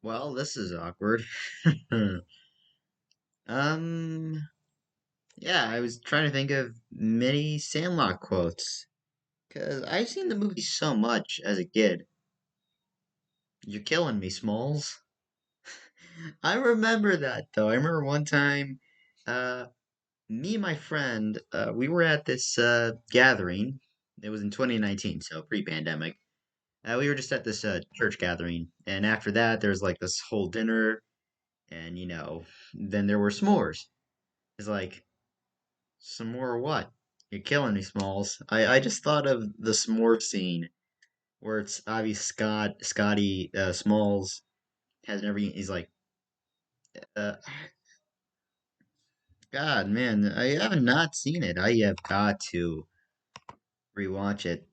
Well, this is awkward. um, yeah, I was trying to think of many Sandlot quotes because I've seen the movie so much as a kid. You're killing me, Smalls. I remember that though. I remember one time, uh, me and my friend, we were at this gathering. It was in 2019, so pre-pandemic. We were just at this church gathering, and after that, there was like this whole dinner, and then there were s'mores. It's like, some more what? You're killing me, Smalls. I just thought of the s'more scene where it's obvious Scotty Smalls has never eaten. He's like, uh, God, man, I have not seen it. I have got to rewatch it.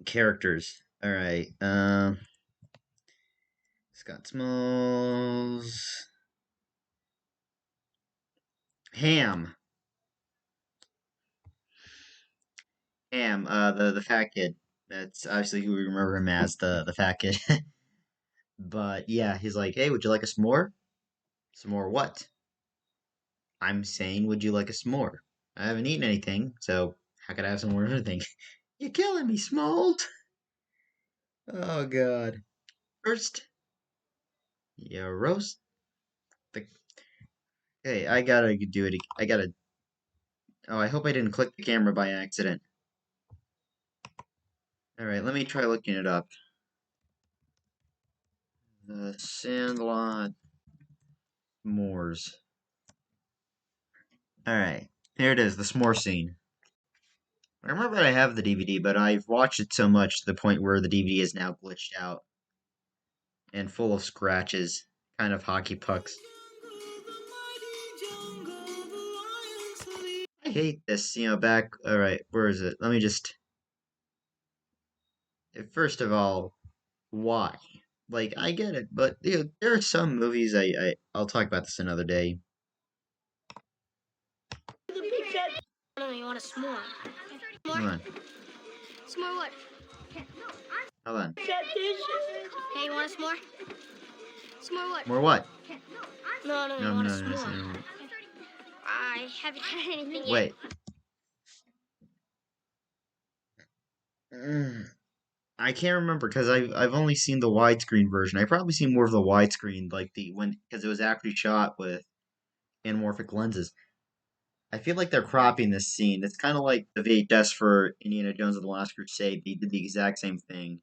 Characters. All right. Scott Smalls. Ham. Ham. The fat kid. That's obviously who we remember him as, the fat kid. But yeah, he's like, hey, would you like a s'more? S'more what? I'm saying, would you like a s'more? I haven't eaten anything, so how could I have some more of anything? You're killing me, Smolt. Oh God. First, you roast the. Hey, I gotta do it. I gotta. Oh, I hope I didn't click the camera by accident. All right, let me try looking it up. The Sandlot S'mores. All right, here it is. The s'more scene. I remember I have the DVD, but I've watched it so much to the point where the DVD is now glitched out and full of scratches, kind of hockey pucks. I hate this, back. Alright, where is it? Let me just. First of all, why? Like, I get it, but there are some movies I'll talk about this another day. No, you want a s'more. Hold on. S'more what? Hold on. Hey, you want a s'more? S'more what? More what? No, No, you want a no, no, s'more. no. I haven't had anything yet. Wait. Mm, I can't remember because I've only seen the widescreen version. I probably seen more of the widescreen, like the when because it was actually shot with anamorphic lenses. I feel like they're cropping this scene. It's kind of like the VHS for Indiana Jones and the Last Crusade. They did the exact same thing.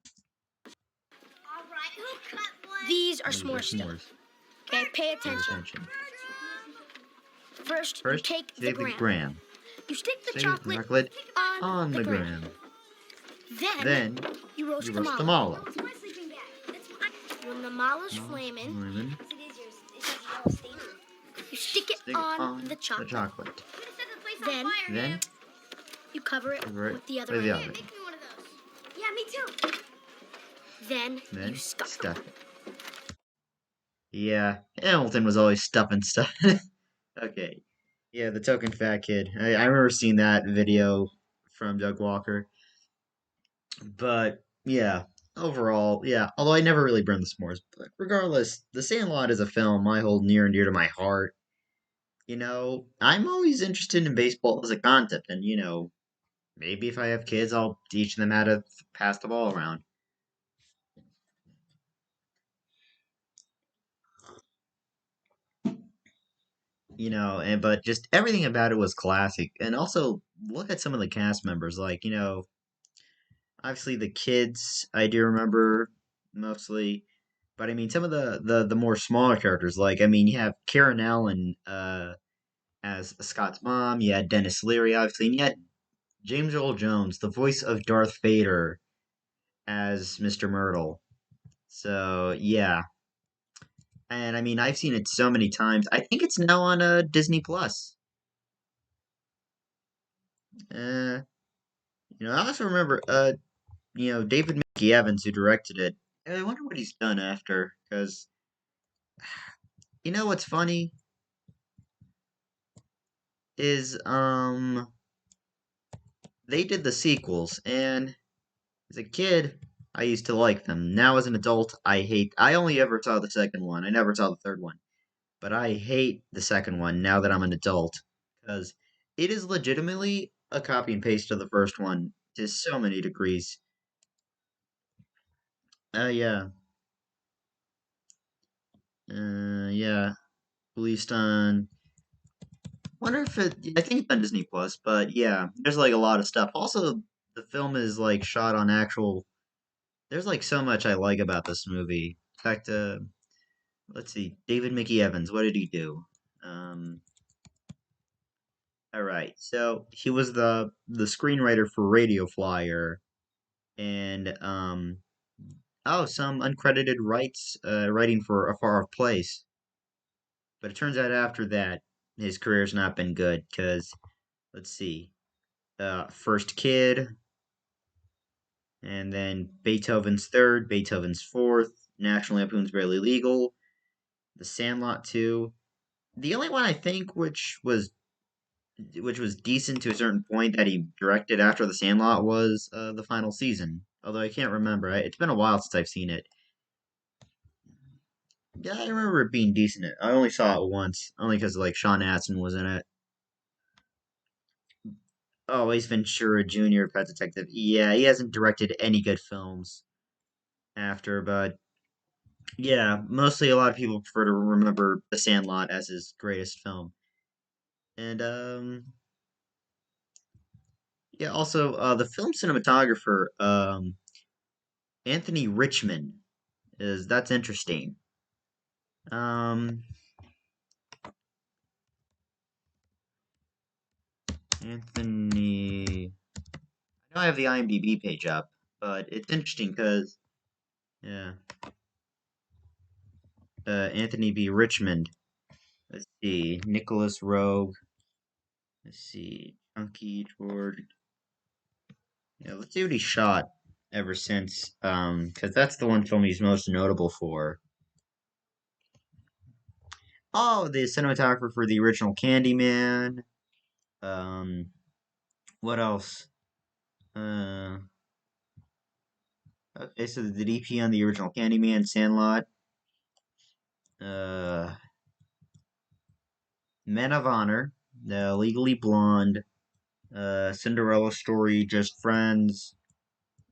These are These are s'mores still. s'mores. Okay, pay Pay attention. attention. First, you First, take the take the gram. gram. You stick the Stick the chocolate chocolate on on the the gram. gram. Then, Then, you roast you the roast the mallow. mallow. When the mallow's Mallow, flaming, lemon, you stick it stick it on on the chocolate. the chocolate. Then, Then, you cover it cover it with the other with the end. oven. Yeah, me too. Then, you Then, stuff stuff it. Yeah, Hamilton was always stuffing stuff. Okay. Yeah, the token fat kid. I remember seeing that video from Doug Walker. But yeah, overall, yeah. Although I never really burned the s'mores, but regardless, The Sandlot is a film I hold near and dear to my heart. I'm always interested in baseball as a concept, and maybe if I have kids, I'll teach them how to pass the ball around. And but just everything about it was classic, and also look at some of the cast members, like obviously the kids I do remember mostly, but I mean some of the more smaller characters, like I mean you have Karen Allen as Scott's mom, you had Dennis Leary obviously, and you had James Earl Jones, the voice of Darth Vader, as Mr. Myrtle. So yeah, and I mean I've seen it so many times. I think it's now on Disney Plus. Uh, I also remember David Mickey Evans who directed it. I wonder what he's done after, because what's funny is they did the sequels, and as a kid I used to like them. Now as an adult, I hate. I only ever saw the second one. I never saw the third one, but I hate the second one now that I'm an adult because it is legitimately a copy and paste of the first one to so many degrees. Yeah, yeah. Released on. Wonder if it. I think it's on Disney Plus, but yeah, there's like a lot of stuff. Also, the film is like shot on actual. There's like so much I like about this movie. In fact, let's see, David Mickey Evans. What did he do? Um, all right, so he was the screenwriter for Radio Flyer, and oh, some uncredited writing for A Far Off Place. But it turns out after that, his career's not been good because let's see, First Kid, and then Beethoven's Third, Beethoven's Fourth, National Lampoon's Barely Legal, The Sandlot 2. The only one I think which was decent to a certain point that he directed after The Sandlot was the final season. Although I can't remember. It's been a while since I've seen it. Yeah, I remember it being decent. I only saw it once, only because like Sean Astin was in it. Oh, Ace Ventura Jr., Pet Detective. Yeah, he hasn't directed any good films after, but yeah, mostly a lot of people prefer to remember The Sandlot as his greatest film. And yeah, also the film cinematographer Anthony Richmond is that's interesting. Um, Anthony, I know I have the IMDb page up, but it's interesting because yeah, Anthony B. Richmond. Let's see, Nicholas Rogue. Let's see, Chunky George. Yeah, let's see what he shot ever since. Because that's the one film he's most notable for. Oh, the cinematographer for the original Candyman. Um, what else? Uh, okay, so the DP on the original Candyman, Sandlot. Uh, Men of Honor, the Legally Blonde, Cinderella Story, Just Friends.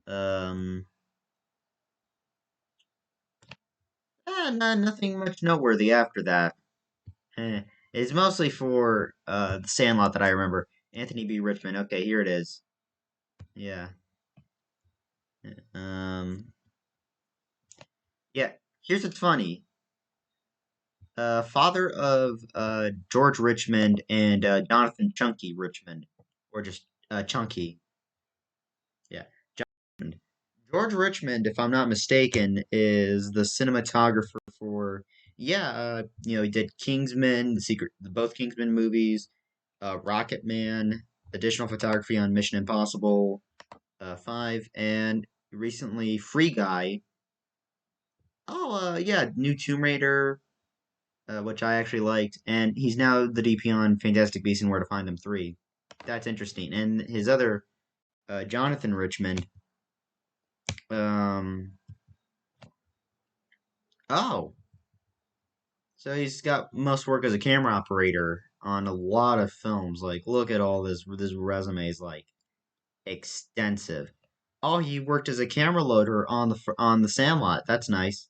Um, nothing much noteworthy after that. Eh. It's mostly for the Sandlot that I remember. Anthony B. Richmond. Okay, here it is. Yeah. Um. Yeah. Here's what's funny. Father of George Richmond and Jonathan Chunky Richmond, or just Chunky. Yeah. Richmond. George Richmond, if I'm not mistaken, is the cinematographer for he did Kingsman, both Kingsman movies, Rocket Man, additional photography on Mission Impossible 5, and recently Free Guy. Oh, yeah, new Tomb Raider, which I actually liked, and he's now the DP on Fantastic Beasts and Where to Find Them 3. That's interesting. And his other, Jonathan Richmond, um, oh, so he's got most work as a camera operator on a lot of films. Like, look at all this resume is like extensive. Oh, he worked as a camera loader on the Sandlot. That's nice.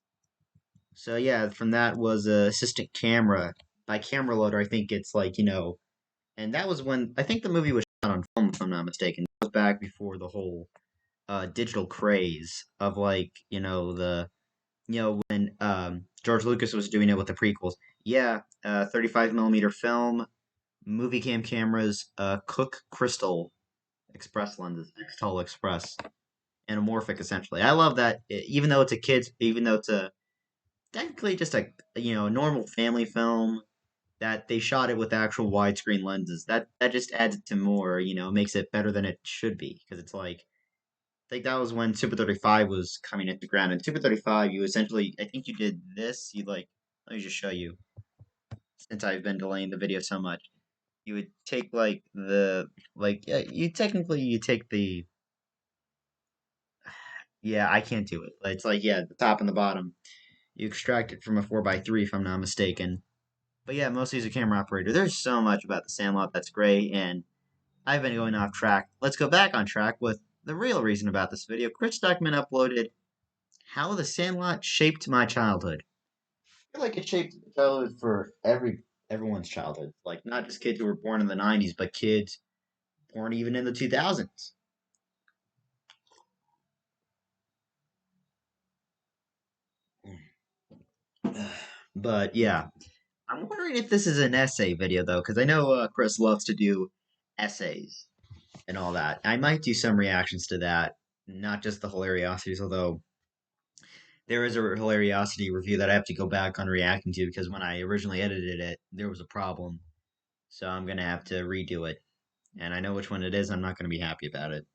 So yeah, from that was assistant camera. By camera loader, I think it's like and that was when I think the movie was shot on film, if I'm not mistaken. It was back before the whole digital craze of like when George Lucas was doing it with the prequels. Yeah, 35 millimeter film, movie cam cameras, Cook Crystal Express lenses, Xtol Express, anamorphic essentially. I love that. Even though it's a kids, even though it's a technically just a normal family film, that they shot it with actual widescreen lenses. That just adds it to more. Makes it better than it should be because it's like. I think that was when Super 35 was coming into ground. And Super 35, you essentially, I think you did this. You like, let me just show you, since I've been delaying the video so much. You would take yeah, you take the Yeah, I can't do it. It's like, yeah, the top and the bottom. You extract it from a 4 by 3, if I'm not mistaken. But yeah, mostly as a camera operator. There's so much about the Sandlot that's great, and I've been going off track. Let's go back on track with the real reason about this video. Chris Stuckmann uploaded how the Sandlot shaped my childhood. I feel like it shaped childhood for everyone's childhood. Like not just kids who were born in the '90s, but kids born even in the 2000s. But yeah, I'm wondering if this is an essay video though, because I know Chris loves to do essays and all that. I might do some reactions to that, not just the hilariosities, although there is a hilariosity review that I have to go back on reacting to because when I originally edited it, there was a problem. So I'm gonna have to redo it. And I know which one it is. I'm not gonna be happy about it.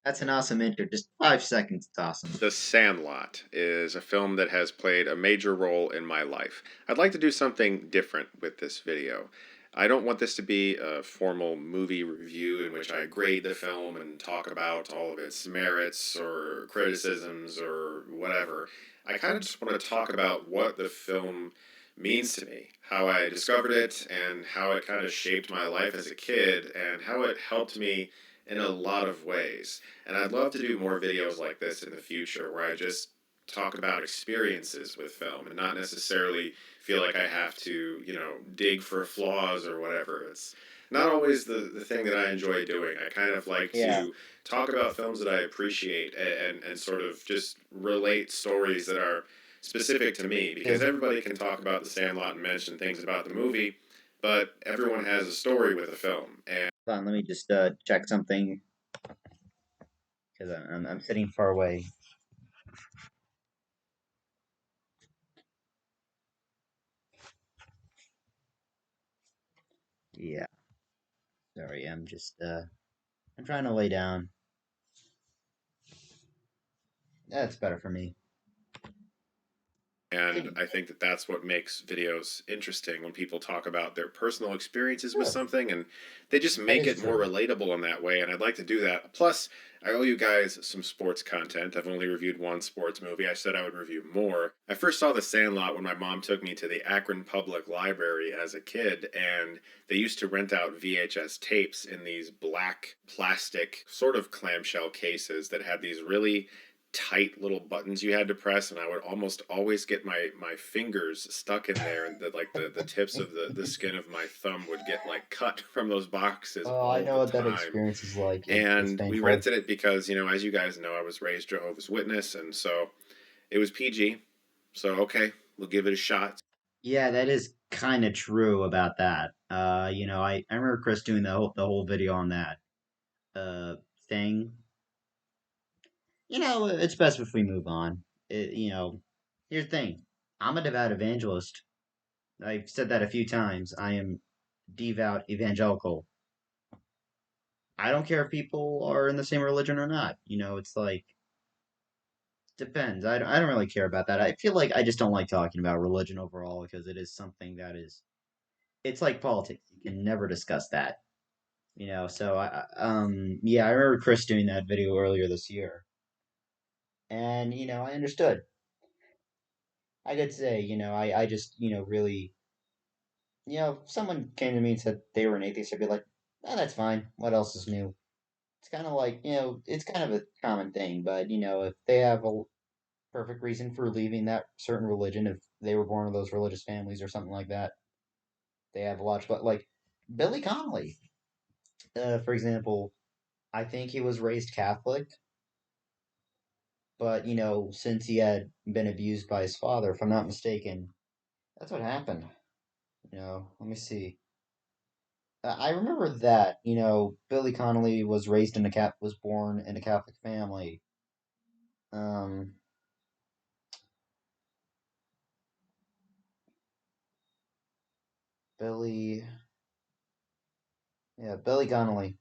That's an awesome intro. Just 5 seconds. It's awesome. The Sandlot is a film that has played a major role in my life. I'd like to do something different with this video. I don't want this to be a formal movie review in which I grade the film and talk about all of its merits or criticisms or whatever. I kind of just want to talk about what the film means to me, how I discovered it, and how it kind of shaped my life as a kid, and how it helped me in a lot of ways. And I'd love to do more videos like this in the future where I just talk about experiences with film and not necessarily feel like I have to, dig for flaws or whatever. It's not always the thing that I enjoy doing. I kind of like Yeah. to talk about films that I appreciate and sort of just relate stories that are specific to me because everybody can talk about The Sandlot and mention things about the movie, but everyone has a story with a film. And Hold on, let me just check something because I'm sitting far away. Yeah, sorry, I'm trying to lay down. That's better for me. And I think that that's what makes videos interesting when people talk about their personal experiences with Sure, something and they just that make is it more true. relatable in that way. And I'd like to do that. Plus, I owe you guys some sports content. I've only reviewed one sports movie. I said I would review more. I first saw The Sandlot when my mom took me to the Akron Public Library as a kid, and they used to rent out VHS tapes in these black plastic, sort of clamshell cases that had these really tight little buttons you had to press, and I would almost always get my fingers stuck in there, and the tips of the skin of my thumb would get like cut from those boxes Oh, I all know the what that time. experience is like. It's And we painful. rented it because, as you guys know, I was raised Jehovah's Witness, and so it was PG. So okay, we'll give it a shot. Yeah, that is kind of true about that. I remember Chris doing the whole video on that uh thing. It's best if we move on. Here's the thing. I'm a devout evangelist. I've said that a few times. I am devout evangelical. I don't care if people are in the same religion or not. It's like depends. I don't really care about that. I feel like I just don't like talking about religion overall because it is something that is it's like politics. You can never discuss that. So yeah, I remember Chris doing that video earlier this year. And I understood. I could say, I just, really, if someone came to me and said they were an atheist, I'd be like, oh, that's fine. What else is new? It's kind of like, it's kind of a common thing, but, if they have a perfect reason for leaving that certain religion, if they were born in those religious families or something like that, they have a logical, like Billy Connolly, for example, I think he was raised Catholic, but, since he had been abused by his father, if I'm not mistaken, that's what happened. Let me see. I remember that, Billy Connolly was raised in a was born in a Catholic family. Um, Billy, yeah, Billy Connolly,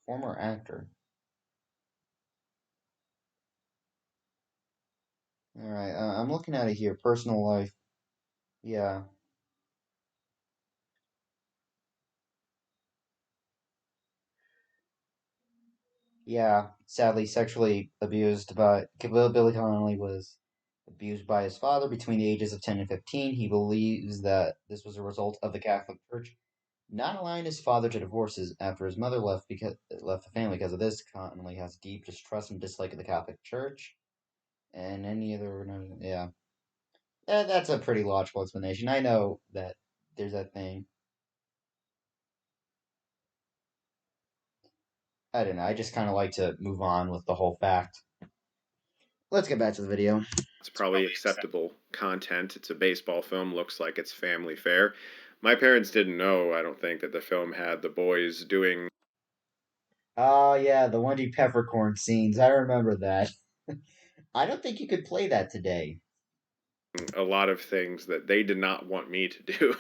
former actor. All right, I'm looking at it here. Personal life. Yeah, Yeah, sadly sexually abused by Billy Connolly was abused by his father between the ages of 10 and 15. He believes that this was a result of the Catholic Church not allowing his father to divorce after his mother left the family. Because of this, Connolly has deep distrust and dislike of the Catholic Church and any other. Yeah, that's a pretty logical explanation. I know that there's that thing. I don't know. I just kind of like to move on with the whole fact. Let's get back to the video. It's probably acceptable content. It's a baseball film, looks like it's family fare. My parents didn't know, I don't think, that the film had the boys doing Oh yeah, the Wendy Peppercorn scenes. I remember that. I don't think you could play that today. a lot of things that they did not want me to do.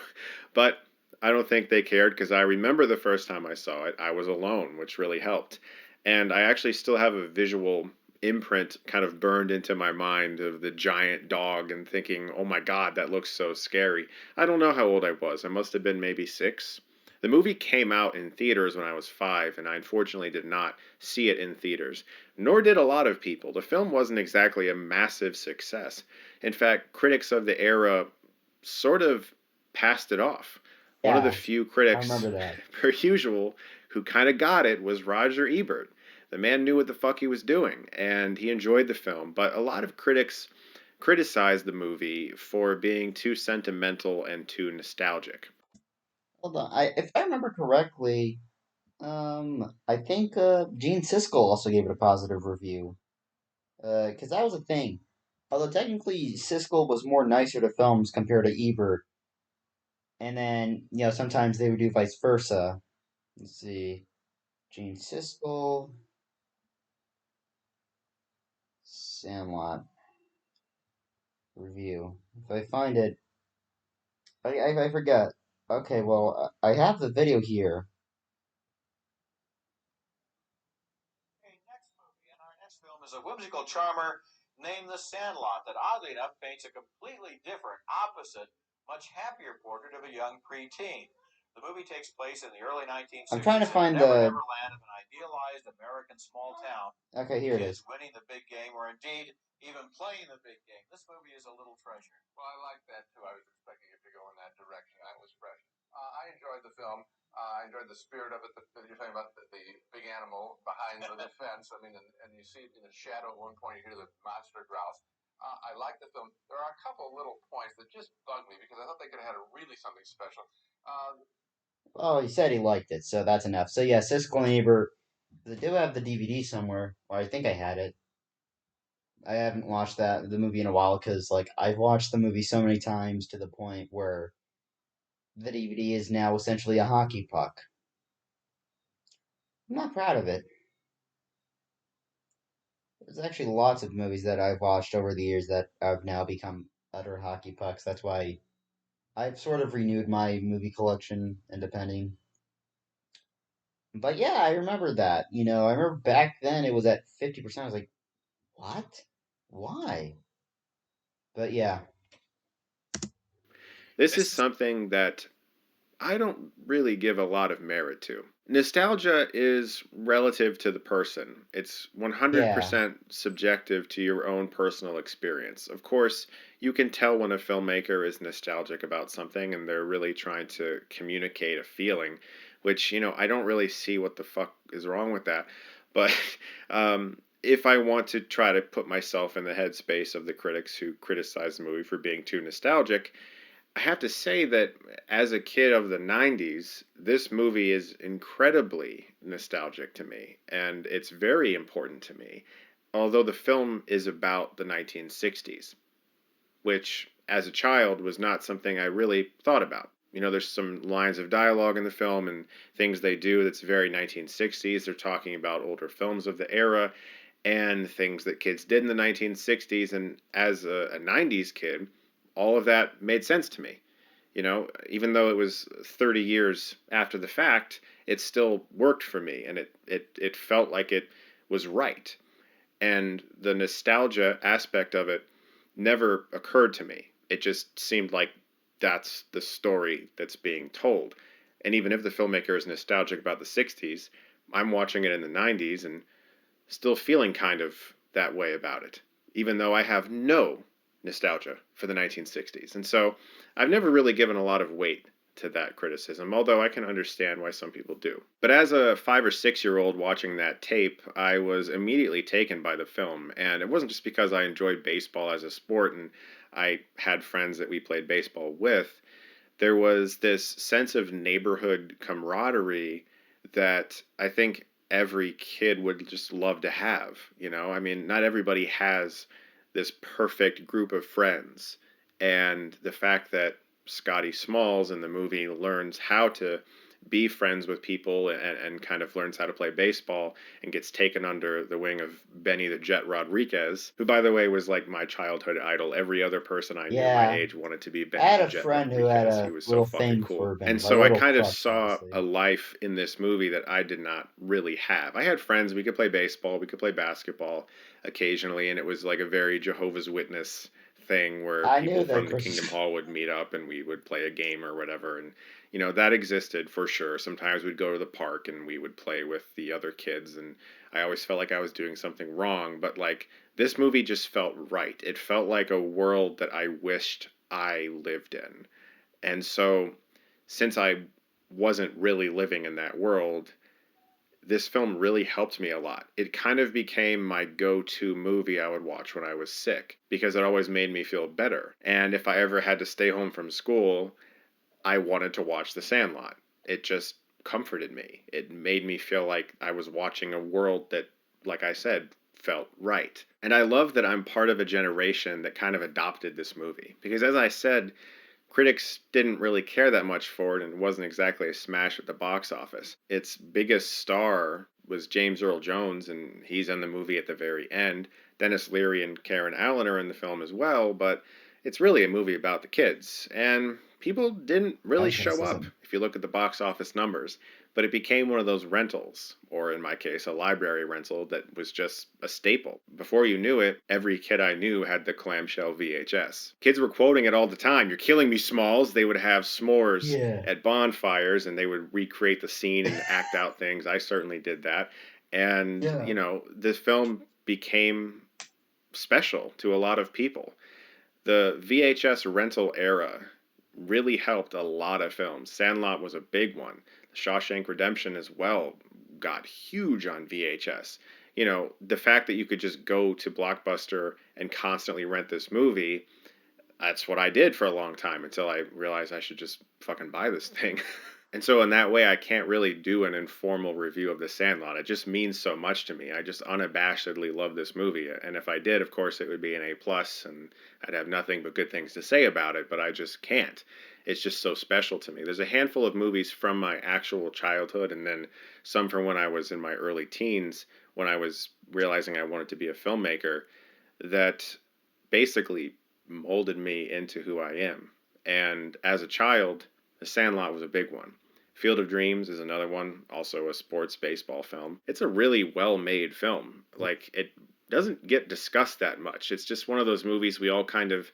But I don't think they cared because I remember the first time I saw it, I was alone, which really helped. And I actually still have a visual imprint kind of burned into my mind of the giant dog and thinking, oh my God, that looks so scary. I don't know how old I was. I must have been maybe 6. The movie came out in theaters when I was 5, and I unfortunately did not see it in theaters. Nor did a lot of people. The film wasn't exactly a massive success. In fact, critics of the era sort of passed it off. One of the Yeah, few I remember critics, that. per usual, who kind of got it was Roger Ebert. The man knew what the fuck he was doing, and he enjoyed the film. But a lot of critics criticized the movie for being too sentimental and too nostalgic. Hold on. If I remember correctly, I think Gene Siskel also gave it a positive review. Because that was a thing. Although technically Siskel was more nicer to films compared to Ebert, and then sometimes they would do vice versa. Let's see, Gene Siskel, Sandlot review. If I find it, I forget. Okay, well I have the video here. Okay, next movie. And our next film is a whimsical charmer named The Sandlot that oddly enough paints a completely different, opposite, much happier portrait of a young preteen. The movie takes place in the early I'm trying to 1960s in the find never the. never land of an idealized American small town. Okay, here it Kids is. winning the big game or indeed even playing the big game. This movie is a little treasure. Well, I like that too. I was expecting it to go in that direction. I was fresh. I enjoyed the film. I enjoyed the spirit of it. You're talking about the big animal behind the fence. I mean, and you see it in the shadow at one point. You hear the monster growls. I like the film. There are a couple little points that just bug me because I thought they could have had a really something special. Oh, he said he liked it, so that's enough. So yeah, Siskel and Ebert. I do have the DVD somewhere, or I think I had it. I haven't watched the movie in a while because like I've watched the movie so many times to the point where the DVD is now essentially a hockey puck. I'm not proud of it. There's actually lots of movies that I've watched over the years that have now become utter hockey pucks. That's why I've sort of renewed my movie collection and depending. But yeah, I remember that. I remember back then it was at 50%. I was like, what? Why? But yeah. This is something that I don't really give a lot of merit to. Nostalgia is relative to the person. It's Yeah. 100% subjective to your own personal experience. Of course, you can tell when a filmmaker is nostalgic about something and they're really trying to communicate a feeling, which, I don't really see what the fuck is wrong with that. But if I want to try to put myself in the headspace of the critics who criticize the movie for being too nostalgic, I have to say that as a kid of the 90s, this movie is incredibly nostalgic to me, and it's very important to me. Although the film is about the 1960s, which as a child was not something I really thought about. There's some lines of dialogue in the film and things they do that's very 1960s. They're talking about older films of the era and things that kids did in the 1960s. And as a 90s kid, all of that made sense to me. Even though it was 30 years after the fact, it still worked for me and it felt like it was right. And the nostalgia aspect of it never occurred to me. It just seemed like that's the story that's being told. And even if the filmmaker is nostalgic about the 60s, I'm watching it in the 90s and still feeling kind of that way about it, even though I have no nostalgia for the 1960s. And so I've never really given a lot of weight to that criticism, although I can understand why some people do. But as a 5 or 6 year old watching that tape, I was immediately taken by the film. And it wasn't just because I enjoyed baseball as a sport and I had friends that we played baseball with. There was this sense of neighborhood camaraderie that I think every kid would just love to have. I mean, not everybody has this perfect group of friends. And the fact that Scotty Smalls in the movie learns how to be friends with people and kind of learns how to play baseball and gets taken under the wing of Benny the Jet Rodriguez, who, by the way, was like my childhood idol. Every other person I knew my Yeah, age wanted to be I Benny had the a Jet friend who had Rodriguez. He a was so little fucking thing cool. for Benny, And like a so I little kind of crush, saw honestly. a life in this movie that I did not really have. I had friends, we could play baseball, we could play basketball occasionally, and it was like a very Jehovah's Witness thing where I people knew the from the Kingdom Chris. Hall would meet up and we would play a game or whatever. And that existed for sure. Sometimes we'd go to the park and we would play with the other kids, and I always felt like I was doing something wrong, but like this movie just felt right. It felt like a world that I wished I lived in. And so, since I wasn't really living in that world, this film really helped me a lot. It kind of became my go to movie I would watch when I was sick because it always made me feel better. And if I ever had to stay home from school, I wanted to watch The Sandlot. It just comforted me. It made me feel like I was watching a world that, like I said, felt right. And I love that I'm part of a generation that kind of adopted this movie. Because as I said, critics didn't really care that much for it and it wasn't exactly a smash at the box office. Its biggest star was James Earl Jones, and he's in the movie at the very end. Dennis Leary and Karen Allen are in the film as well, but it's really a movie about the kids. And people didn't really Dumb show up criticism. if you look at the box office numbers. But it became one of those rentals, or in my case, a library rental that was just a staple. Before you knew it, every kid I knew had the clamshell VHS. Kids were quoting it all the time. You're killing me, Smalls. They would have s'mores Yeah. at bonfires and they would recreate the scene and act out things. I certainly did that. And, Yeah. this film became special to a lot of people. The VHS rental era really helped a lot of films. Sandlot was a big one. The Shawshank Redemption as well got huge on VHS. The fact that you could just go to Blockbuster and constantly rent this movie, that's what I did for a long time until I realized I should just fucking buy this thing. And so in that way, I can't really do an informal review of The Sandlot. It just means so much to me. I just unabashedly love this movie, and if I did, of course, it would be an A plus, and I'd have nothing but good things to say about it. But I just can't. It's just so special to me. There's a handful of movies from my actual childhood, and then some from when I was in my early teens, when I was realizing I wanted to be a filmmaker, that basically molded me into who I am. And as a child, The Sandlot was a big one. Field of Dreams is another one, also a sports baseball film. It's a really well made film. Like, it doesn't get discussed that much. It's just one of those movies we all kind of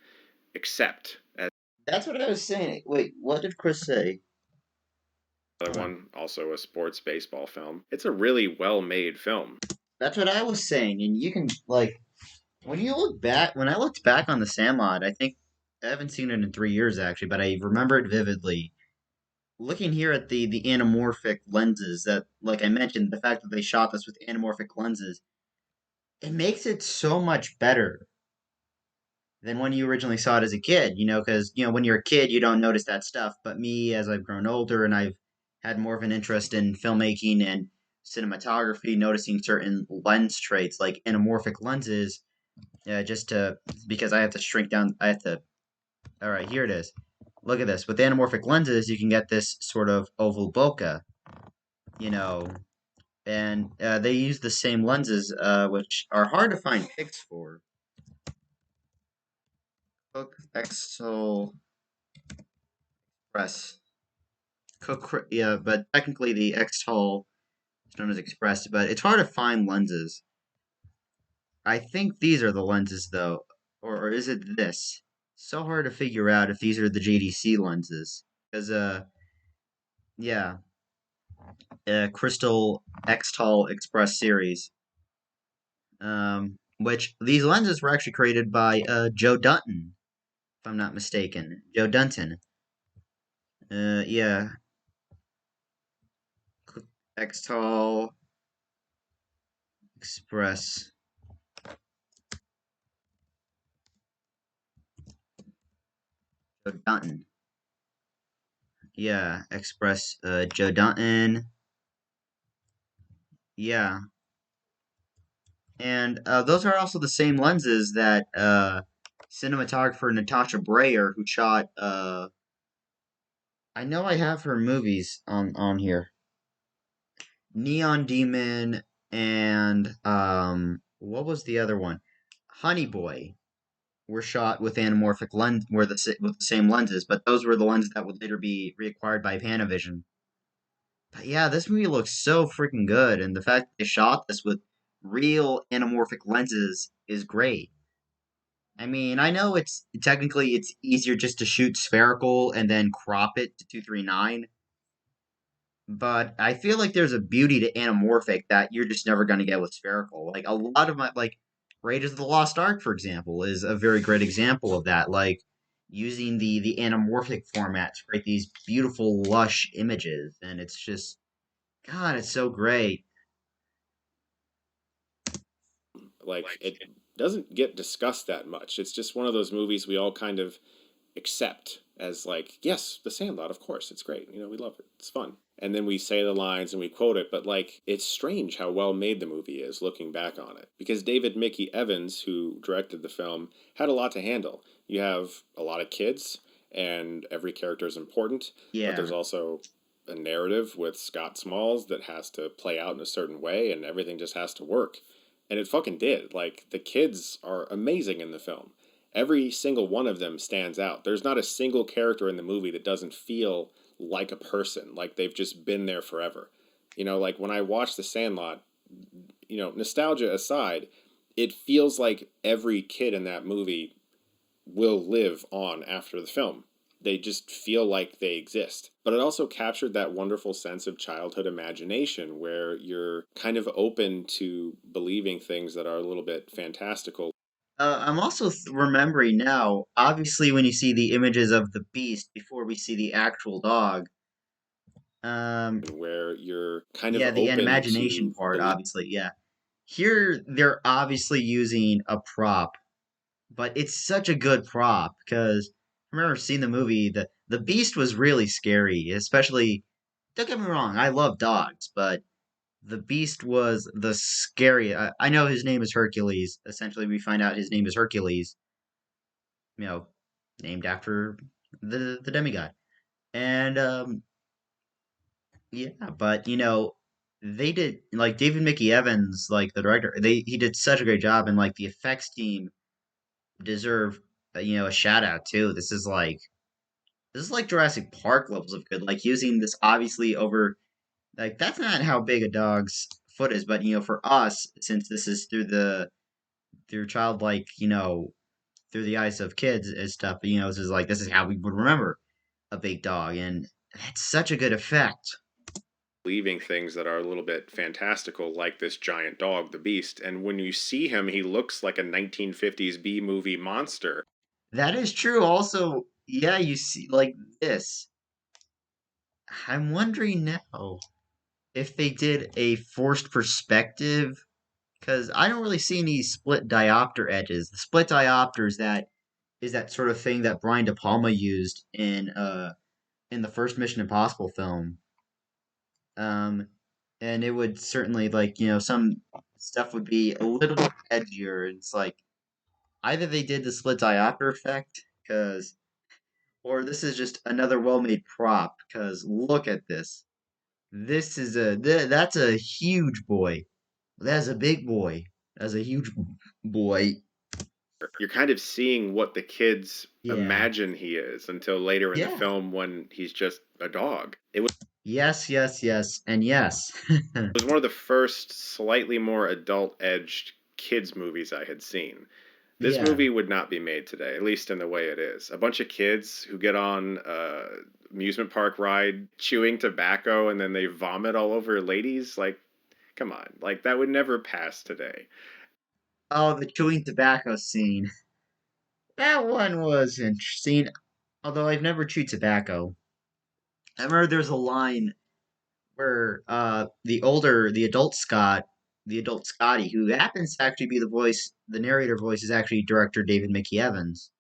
accept as That's what I was saying. Wait, what did Chris say? another one, also a sports baseball film. It's a really well made film. That's what I was saying, and you can like when you look back. When I looked back on the Sandlot, I think I haven't seen it in 3 years actually, but I remember it vividly. Looking here at the anamorphic lenses that, like I mentioned, the fact that they shot this with anamorphic lenses, it makes it so much better than when you originally saw it as a kid. Because when you're a kid, you don't notice that stuff. But me, as I've grown older and I've had more of an interest in filmmaking and cinematography, noticing certain lens traits like anamorphic lenses, just to because I have to shrink down. I have to. All right, here it is. Look at this. With anamorphic lenses, you can get this sort of oval bokeh. You know, and they use the same lenses, which are hard to find pics for. Cook Exel Press. Cook, yeah, but technically the Xtol is known as Express, but it's hard to find lenses. I think these are the lenses, though. Or is it this? So hard to figure out if these are the JDC lenses. Because, yeah, Crystal Xtol Express series. Which these lenses were actually created by Joe Dunton, if I'm not mistaken. Joe Dunton. Yeah. Xtol Express. Joe Dunton. Yeah, Express. Joe Dunton. Yeah, and those are also the same lenses that cinematographer Natasha Breyer, who shot. I know I have her movies on here. Neon Demon and what was the other one? Honey Boy were shot with anamorphic lens, were with the same lenses, but those were the lenses that would later be reacquired by Panavision. But yeah, this movie looks so freaking good, and the fact that they shot this with real anamorphic lenses is great. I mean, I know it's easier just to shoot spherical and then crop it to 239, but I feel like there's a beauty to anamorphic that you're just never going to get with spherical. Like a lot of my Raiders of the Lost Ark, for example, is a very great example of that. Like using the anamorphic format to create these beautiful, lush images, and it's just God, it's so great. Like it doesn't get discussed that much. It's just one of those movies we all kind of accept as like, yes, The Sandlot, of course, it's great. You know, we love it. It's fun. And then we say the lines and we quote it, but like it's strange how well made the movie is looking back on it. Because David Mickey Evans, who directed the film, had a lot to handle. You have a lot of kids and every character is important, but there's Yeah. also a narrative with Scott Smalls that has to play out in a certain way and everything just has to work. And it fucking did. Like the kids are amazing in the film. Every single one of them stands out. There's not a single character in the movie that doesn't feel like a person, like they've just been there forever. You know, like when I watch The Sandlot, you know, nostalgia aside, it feels like every kid in that movie will live on after the film. They just feel like they exist. But it also captured that wonderful sense of childhood imagination where you're kind of open to believing things that are a little bit fantastical. I'm also remembering now. Obviously, when you see the images of the beast before we see the actual dog, um, Where you're kind of yeah, the open animagination to part, believe. obviously, yeah. Here, they're obviously using a prop, but it's such a good prop because I remember seeing the movie. The beast was really scary, especially. Don't get me wrong, I love dogs, but the beast was the scary. I know his name is Hercules. Essentially, we find out his name is Hercules, you know, named after the demigod. And yeah, but they did like David Mickey Evans, like the director. He did such a great job, and like the effects team deserve a shout out too. This is like Jurassic Park levels of good. Like using this obviously over like that's not how big a dog's foot is, but for us, since this is through childlike, through the eyes of kids and stuff, this is how we would remember a big dog, and that's such a good effect. Believing things that are a little bit fantastical, like this giant dog, the Beast. And when you see him, he looks like a 1950s B movie monster. That is true. Also, yeah, you see, like this. I'm wondering now if they did a forced perspective, because I don't really see any split diopter edges. The split diopter is that sort of thing that Brian De Palma used in the first Mission Impossible film. Um, and it would certainly some stuff would be a little edgier. It's like either they did the split diopter effect, because or this is just another well-made prop. Because look at this. This is that's a huge boy. That's a big boy. That's a huge boy. You're kind of seeing what the kids Yeah. imagine he is until later in the Yeah. film when he's just a dog. It Yes, yes, yes, and yes. was one of the first slightly more adult edged kids movies I had seen. This Yeah. movie would not be made today, at least in the way it is. A bunch of kids who get on a amusement park ride chewing tobacco and then they vomit all over ladies. Like, come on. Like, that would never pass today. Oh, the chewing tobacco scene. That one was interesting, although I've never chewed tobacco. I remember there's a line where the adult Scotty, who happens to actually be the narrator voice is actually director David Mickey Evans.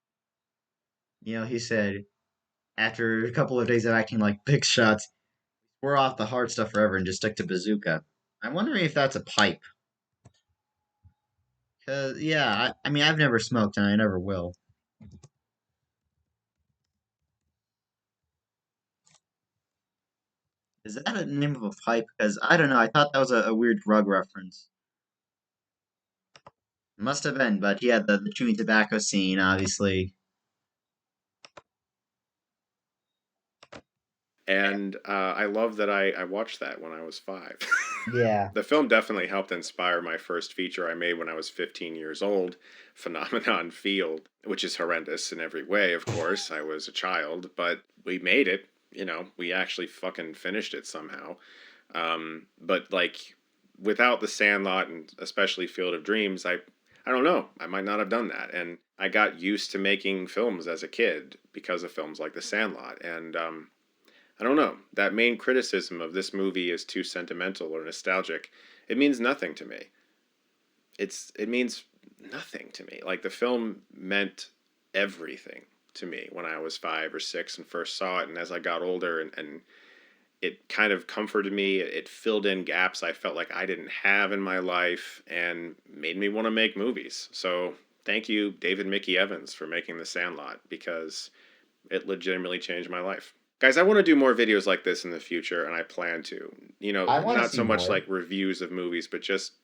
He said after a couple of days of acting like big shots, we're off the hard stuff forever and just stick to bazooka. I'm wondering if that's a pipe. Cause yeah, I mean I've never smoked and I never will. Is that a name of a pipe? Because I don't know. I thought that was a weird drug reference. Must have been, but yeah, the chewing tobacco scene, obviously. And I love that I watched that when I was 5. Yeah. The film definitely helped inspire my first feature I made when I was 15 years old, Phenomenon Field, which is horrendous in every way, of course. I was a child, but we made it. We actually fucking finished it somehow. But like, without the Sandlot and especially Field of Dreams, I don't know. I might not have done that. And I got used to making films as a kid because of films like The Sandlot. And I don't know. That main criticism of this movie is too sentimental or nostalgic. It means nothing to me. It means nothing to me. Like the film meant everything to me when I was 5 or 6 and first saw it, and as I got older, and it kind of comforted me. It filled in gaps I felt like I didn't have in my life, and made me want to make movies. So thank you, David Mickey Evans, for making The Sandlot, because it legitimately changed my life. Guys, I want to do more videos like this in the future, and I plan to. I want to Not see so much more. like reviews of movies, but just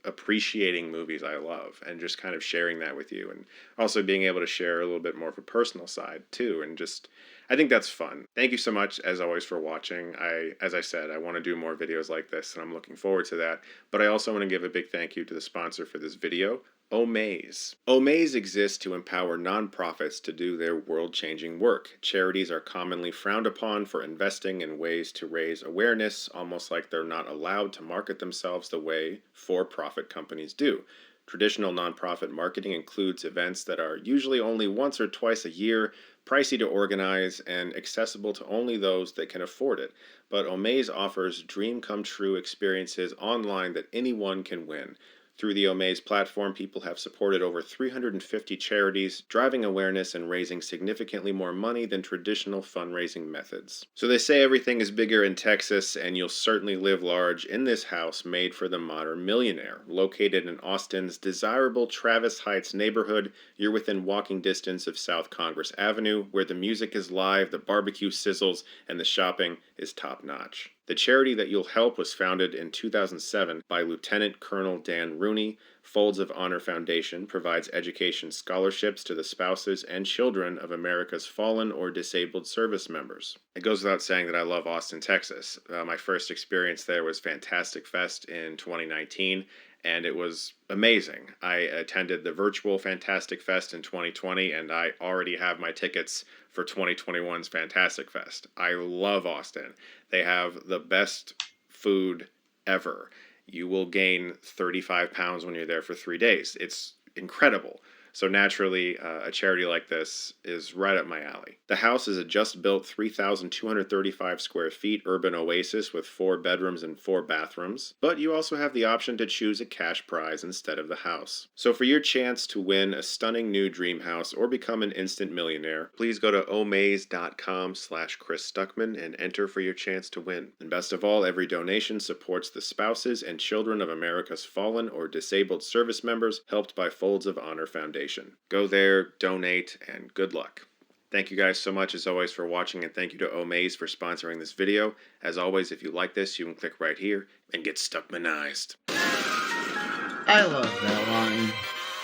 appreciating movies I love and just kind of sharing that with you, and also being able to share a little bit more of a personal side too, and just I think that's fun. Thank you so much as always for watching. As I said, I want to do more videos like this and I'm looking forward to that. But I also want to give a big thank you to the sponsor for this video, Omaze. Omaze exists to empower nonprofits to do their world-changing work. Charities are commonly frowned upon for investing in ways to raise awareness, almost like they're not allowed to market themselves the way for-profit companies do. Traditional nonprofit marketing includes events that are usually only once or twice a year, pricey to organize, and accessible to only those that can afford it. But Omaze offers dream come true experiences online that anyone can win. Through the Omaze platform, people have supported over 350 charities, driving awareness and raising significantly more money than traditional fundraising methods. So they say everything is bigger in Texas, and you'll certainly live large in this house made for the modern millionaire. Located in Austin's desirable Travis Heights neighborhood, you're within walking distance of South Congress Avenue, where the music is live, the barbecue sizzles, and the shopping is top notch. The charity that you'll help was founded in 2007 by Lieutenant Colonel Dan Rooney. Folds of Honor Foundation provides education scholarships to the spouses and children of America's fallen or disabled service members. It goes without saying that I love Austin, Texas. My first experience there was Fantastic Fest in 2019, and it was amazing. I attended the virtual Fantastic Fest in 2020, and I already have my tickets for 2021's Fantastic Fest. I love Austin. They have the best food ever. You will gain 35 pounds when you're there for 3 days. It's incredible. So naturally, a charity like this is right up my alley. The house is a just-built 3,235 square feet urban oasis with 4 bedrooms and 4 bathrooms, but you also have the option to choose a cash prize instead of the house. So for your chance to win a stunning new dream house or become an instant millionaire, please go to omaze.com/Chris Stuckmann and enter for your chance to win. And best of all, every donation supports the spouses and children of America's fallen or disabled service members helped by Folds of Honor Foundation. Go there, donate, and good luck. Thank you guys so much as always for watching, and thank you to Omaze for sponsoring this video. As always, if you like this, you can click right here and get Stuckmanized. I love that line.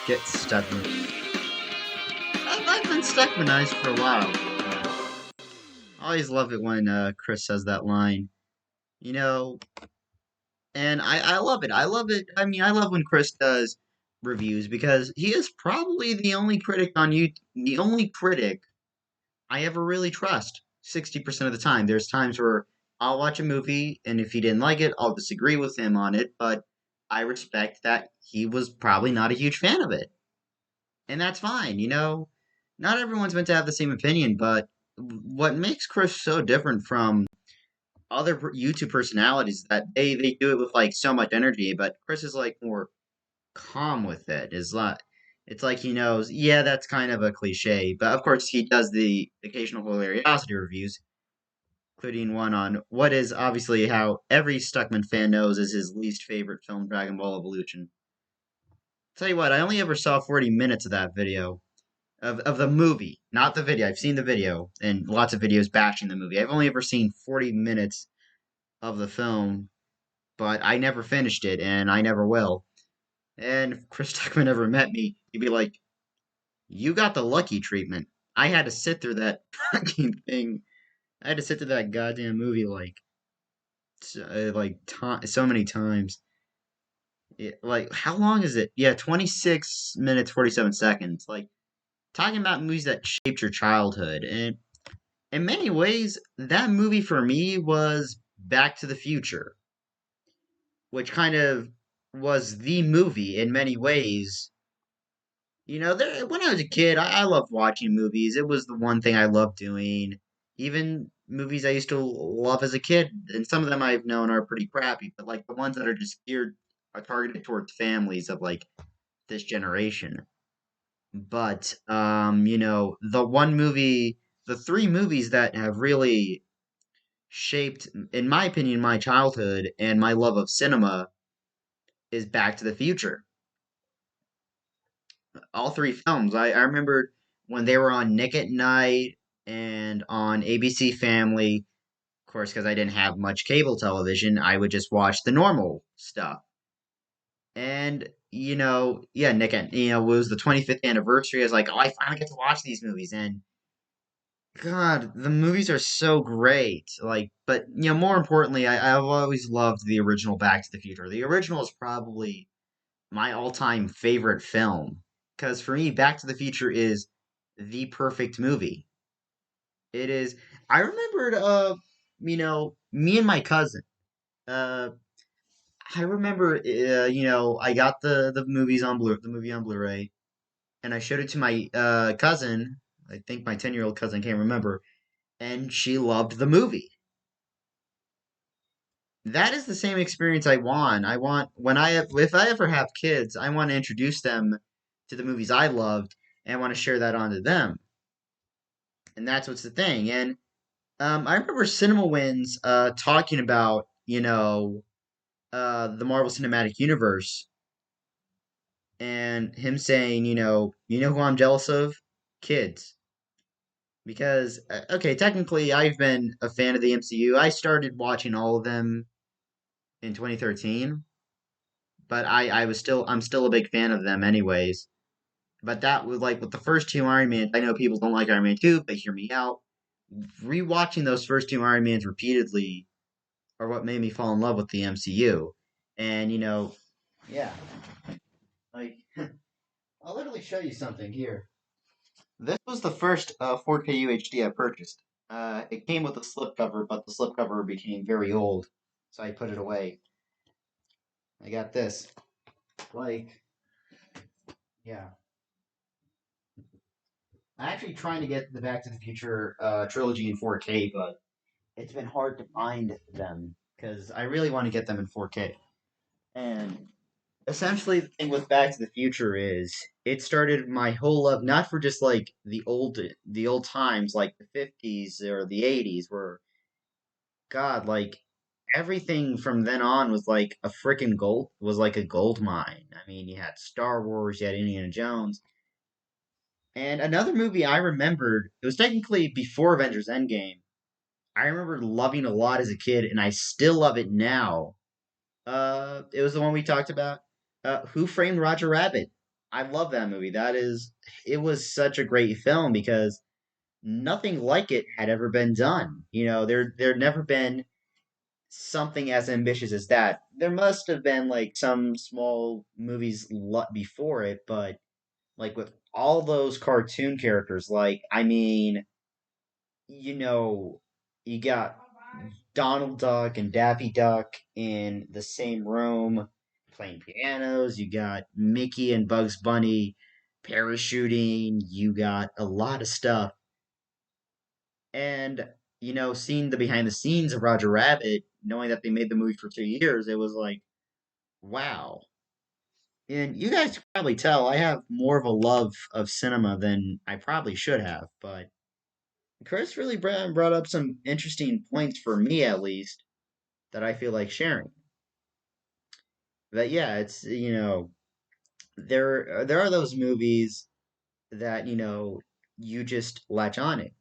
Get Stuckman. I've been Stuckmanized for a while. I always love it when Chris says that line. You know, and I love it. I love it. I mean, I love when Chris does reviews because he is probably the only critic I ever really trust 60% of the time. There's times where I'll watch a movie, and if he didn't like it, I'll disagree with him on it, but I respect that he was probably not a huge fan of it. And that's fine, you know? Not everyone's meant to have the same opinion, but what makes Chris so different from other YouTube personalities is that they do it with like so much energy, but Chris is like more calm with it. Is not it's like he knows, yeah, that's kind of a cliche, but of course he does the occasional hilariosity reviews, including one on what is obviously how every Stuckmann fan knows is his least favorite film, Dragon Ball Evolution. Tell you what, I only ever saw 40 minutes of that video. Of the movie, not the video. I've seen the video and lots of videos bashing the movie. I've only ever seen 40 minutes of the film, but I never finished it and I never will. And if Chris Tuckman ever met me, he'd be like, "You got the lucky treatment. I had to sit through that fucking thing. I had to sit through that goddamn movie so many times. Like how long is it? Yeah, 26 minutes 47 seconds. Like talking about movies that shaped your childhood. And in many ways, that movie for me was Back to the Future, which kind of was the movie in many ways. You know, when I was a kid, I loved watching movies. It was the one thing I loved doing. Even movies I used to love as a kid, and some of them I've known are pretty crappy, but like the ones that are just geared are targeted towards families of like this generation. But you know, the three movies that have really shaped, in my opinion, my childhood and my love of cinema is Back to the Future. All three films. I remember when they were on Nick at Night and on ABC Family. Of course, because I didn't have much cable television, I would just watch the normal stuff. And you know, yeah, it was the 25th anniversary. I was like, oh, I finally get to watch these movies, and God, the movies are so great. Like, but you know, more importantly, I've always loved the original Back to the Future. The original is probably my all-time favorite film because for me, Back to the Future is the perfect movie. It is. I remembered, you know, me and my cousin. Uh, I remember, you know, I got the movie on Blu-ray, and I showed it to my cousin. I think my 10-year-old cousin, can't remember, and she loved the movie. That is the same experience I want. I want if I ever have kids, I want to introduce them to the movies I loved and want to share that on to them. And that's what's the thing. And I remember Cinema Wins talking about the Marvel Cinematic Universe and him saying you know who I'm jealous of, kids. Because okay, technically I've been a fan of the MCU. I started watching all of them in 2013, but I'm still a big fan of them anyways. But that was like with the first two Iron Man. I know people don't like Iron Man 2, but hear me out. Rewatching those first two Iron Mans repeatedly are what made me fall in love with the MCU. And yeah, like I'll literally show you something here. This was the first 4K UHD I purchased. It came with a slipcover, but the slipcover became very old, so I put it away. I got this. Like, yeah. I'm actually trying to get the Back to the Future trilogy in 4K, but it's been hard to find them because I really want to get them in 4K. And essentially, the thing with Back to the Future is it started my whole love, not for just like the old times, like the 50s or the 80s, where God, like everything from then on was like a freaking gold was like a gold mine. I mean, you had Star Wars, you had Indiana Jones. And another movie I remembered, it was technically before Avengers Endgame. I remember loving a lot as a kid, and I still love it now. It was the one we talked about. Who Framed Roger Rabbit? I love that movie. It was such a great film because nothing like it had ever been done. You know, there never been something as ambitious as that. There must have been like some small movies before it, but like with all those cartoon characters, like I mean, you know, you got Donald Duck and Daffy Duck in the same room. playing pianos, you got Mickey and Bugs Bunny parachuting, you got a lot of stuff. And, seeing the behind the scenes of Roger Rabbit, knowing that they made the movie for 2 years, it was like, wow. And you guys can probably tell I have more of a love of cinema than I probably should have, but Chris really brought up some interesting points for me, at least, that I feel like sharing. But yeah, it's, there are those movies that, you just latch on it.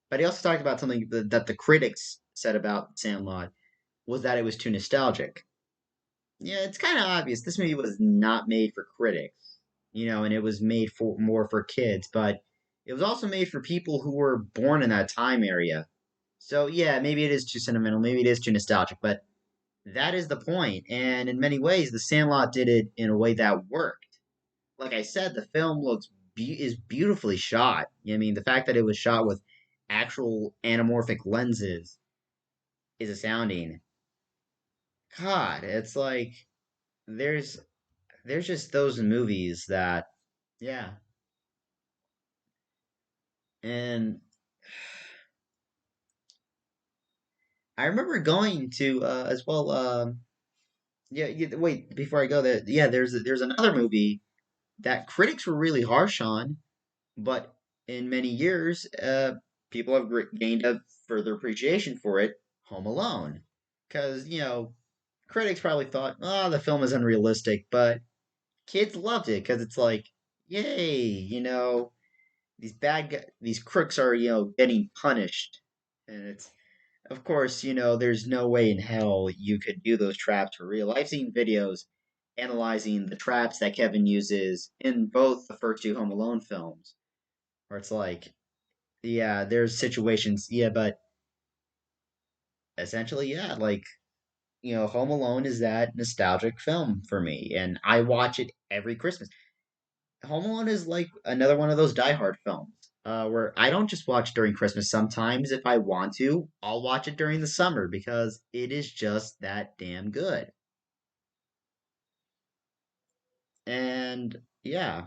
But he also talked about something that the critics said about Sandlot was that it was too nostalgic. Yeah, it's kind of obvious. This movie was not made for critics, and it was made for more for kids, but it was also made for people who were born in that time area. So yeah, maybe it is too sentimental, maybe it is too nostalgic, but that is the point. And in many ways, The Sandlot did it in a way that worked. Like I said, the film is beautifully shot. I mean, the fact that it was shot with actual anamorphic lenses is astounding. God, it's like there's there's just those movies that, yeah. And I remember going to as well. Yeah, wait, before I go there, yeah, there's another movie that critics were really harsh on, but in many years, people have gained a further appreciation for it. Home Alone, because critics probably thought, oh, the film is unrealistic, but kids loved it because it's like, yay, these crooks are getting punished, and it's of course there's no way in hell you could do those traps for real. I've seen videos analyzing the traps that Kevin uses in both the first two Home Alone films, where it's like, yeah, there's situations, yeah, but essentially, yeah, like Home Alone is that nostalgic film for me, and I watch it every Christmas. Home Alone is like another one of those Die Hard films, where I don't just watch during Christmas. Sometimes, if I want to, I'll watch it during the summer because it is just that damn good. And yeah,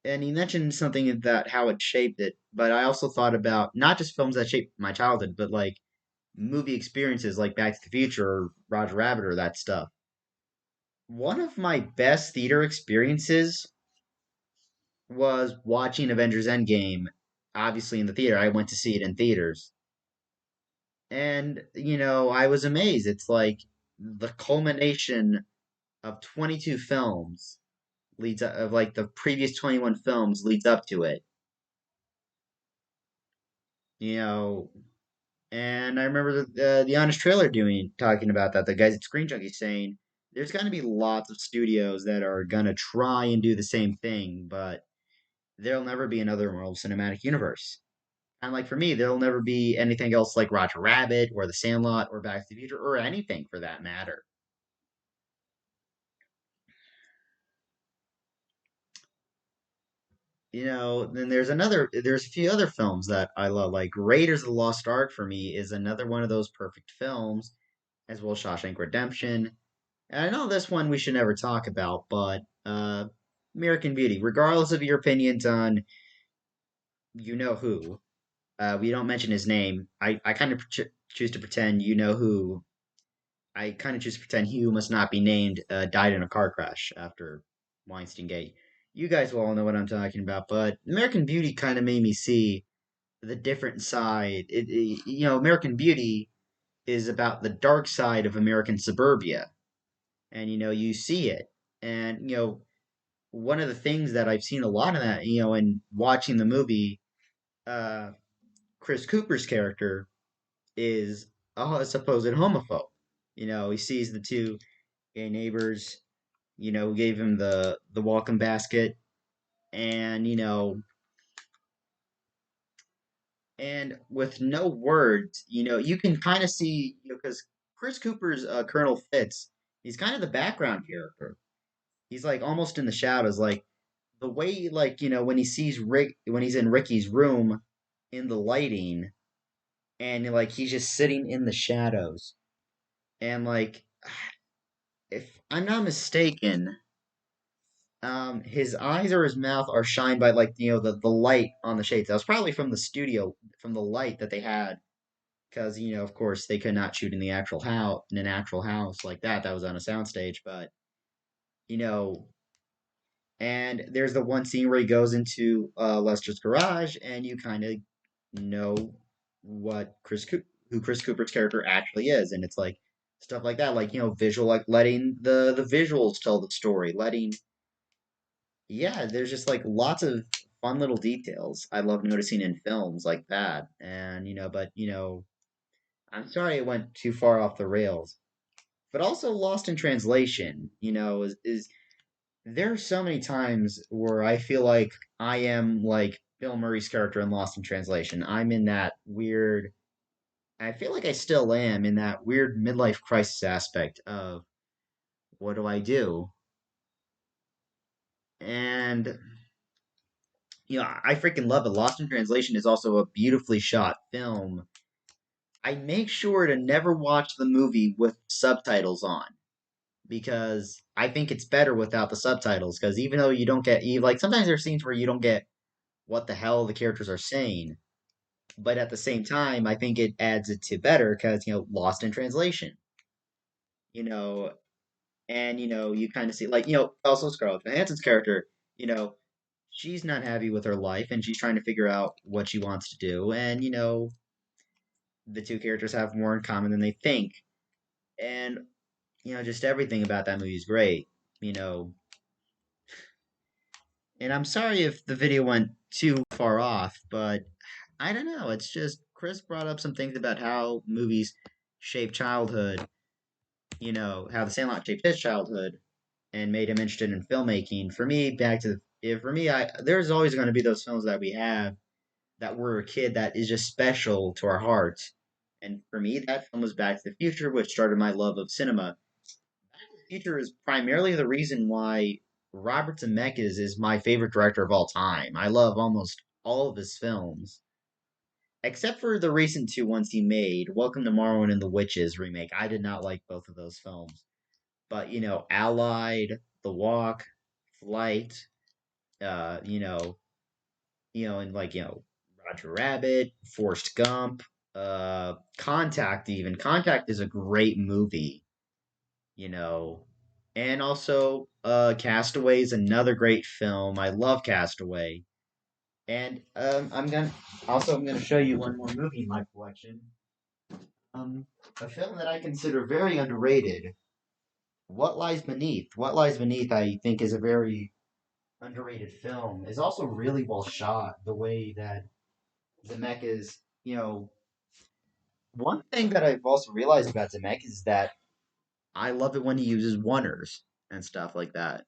and he mentioned something about how it shaped it, but I also thought about not just films that shaped my childhood, but like movie experiences like Back to the Future or Roger Rabbit or that stuff. One of my best theater experiences was watching Avengers Endgame, obviously in the theater. I went to see it in theaters. And, I was amazed. It's like the culmination of 22 films leads up, of like the previous 21 films leads up to it. You know, and I remember the Honest Trailer talking about that. The guys at Screen Junkie saying there's going to be lots of studios that are going to try and do the same thing, but there'll never be another Marvel Cinematic Universe. And like for me, there'll never be anything else like Roger Rabbit or The Sandlot or Back to the Future or anything for that matter. Then there's a few other films that I love, like Raiders of the Lost Ark for me is another one of those perfect films, as well as Shawshank Redemption. And I know this one we should never talk about, but American Beauty, regardless of your opinions on who, we don't mention his name. I kind of choose to pretend who. I kind of choose to pretend he who must not be named died in a car crash after Weinstein Gate. You guys will all know what I'm talking about, but American Beauty kind of made me see the different side. American Beauty is about the dark side of American suburbia, and you see it, and one of the things that I've seen a lot of that, in watching the movie, uh, Chris Cooper's character is a supposed homophobe. He sees the two gay neighbors, who gave him the welcome basket, and and with no words, you can kind of see, because Chris Cooper's Colonel Fitz, he's kind of the background character. He's like almost in the shadows, like the way, like when he sees Rick, when he's in Ricky's room, in the lighting, and like he's just sitting in the shadows, and like if I'm not mistaken, his eyes or his mouth are shined by like the light on the shades. That was probably from the studio, from the light that they had, because of course they could not shoot in the actual house in an actual house like that. That was on a soundstage, but you know, and there's the one scene where he goes into Lester's garage, and you kind of know what who Chris Cooper's character actually is, and it's like stuff like that, like visual, like letting the visuals tell the story, letting yeah, there's just like lots of fun little details I love noticing in films like that, and but I'm sorry it went too far off the rails, but also Lost in Translation, is there are so many times where I feel like I am like Bill Murray's character in Lost in Translation. I'm in that weird, I feel like I still am in that weird midlife crisis aspect of what do I do? And, I freaking love it. Lost in Translation is also a beautifully shot film. I make sure to never watch the movie with subtitles on because I think it's better without the subtitles. Because even though you don't get, like, sometimes there are scenes where you don't get what the hell the characters are saying. But at the same time, I think it adds it to better because, lost in translation, you know, and, you kind of see, like, also Scarlett Johansson's character, you know, she's not happy with her life and she's trying to figure out what she wants to do. And, the two characters have more in common than they think. And, just everything about that movie is great, you know, and I'm sorry if the video went too far off, but I don't know. It's just Chris brought up some things about how movies shape childhood, how The Sandlot shaped his childhood and made him interested in filmmaking. For me, for me, I there's always going to be those films that we have that were a kid that is just special to our hearts. And for me, that film was Back to the Future, which started my love of cinema. Future is primarily the reason why Robert Zemeckis is my favorite director of all time. I love almost all of his films, except for the recent two ones he made, Welcome to Tomorrow and The Witches remake. I did not like both of those films. But, Allied, The Walk, Flight, uh, you know, and like, Roger Rabbit, Forrest Gump, Contact even. Contact is a great movie, you know. And also, Castaway is another great film. I love Castaway. And I'm gonna show you one more movie in my collection. A film that I consider very underrated. What Lies Beneath. What Lies Beneath, I think, is a very underrated film. Is also really well shot. The way that Zemeckis, one thing that I've also realized about Zemeckis is that I love it when he uses oneers and stuff like that.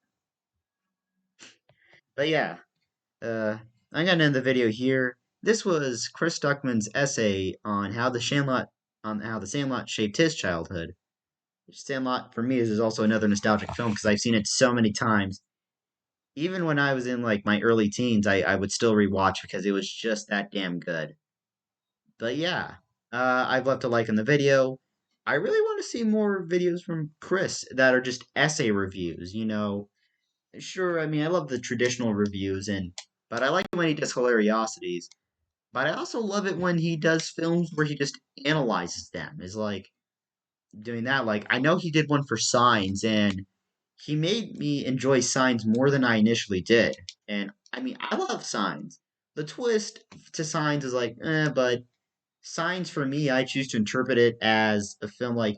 But yeah, I'm gonna end the video here. This was Chris Stuckmann's essay on how the Sandlot shaped his childhood. Sandlot for me is also another nostalgic film because I've seen it so many times. Even when I was in like my early teens, I would still rewatch because it was just that damn good. But yeah, I've left a like on the video. I really want to see more videos from Chris that are just essay reviews. Sure, I mean I love the traditional reviews but I like it when he does hilariosities. But I also love it when he does films where he just analyzes them. Is like doing that. Like I know he did one for Signs, and he made me enjoy Signs more than I initially did. And I mean, I love Signs. The twist to Signs is like, but Signs for me, I choose to interpret it as a film like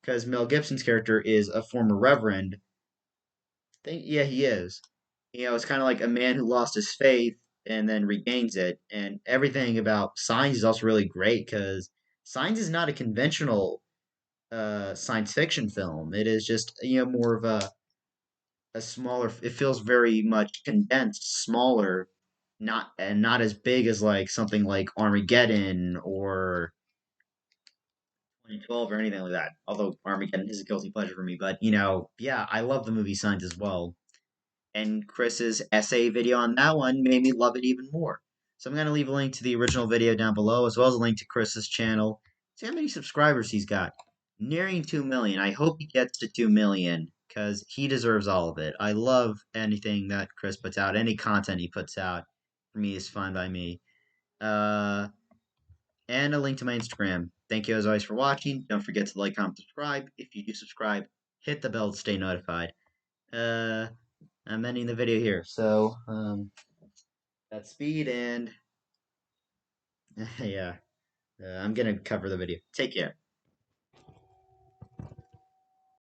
because Mel Gibson's character is a former reverend. Yeah, he is. It's kind of like a man who lost his faith and then regains it, and everything about Signs is also really great because Signs is not a conventional science fiction film. It is just more of a smaller. It feels very much condensed, smaller, not as big as like something like Armageddon or 2012 or anything like that. Although Armageddon is a guilty pleasure for me, but yeah, I love the movie Signs as well. And Chris's essay video on that one made me love it even more. So I'm gonna leave a link to the original video down below, as well as a link to Chris's channel. See how many subscribers he's got. nearing 2 million. I hope he gets to 2 million because he deserves all of it. I love anything that Chris puts out. Any content he puts out for me is fine by me. Uh, and a link to my Instagram. Thank you as always for watching. Don't forget to like, comment, subscribe. If you do subscribe, hit the bell to stay notified. Uh, I'm ending the video here. So, that's speed and yeah, I'm gonna cover the video. Take care.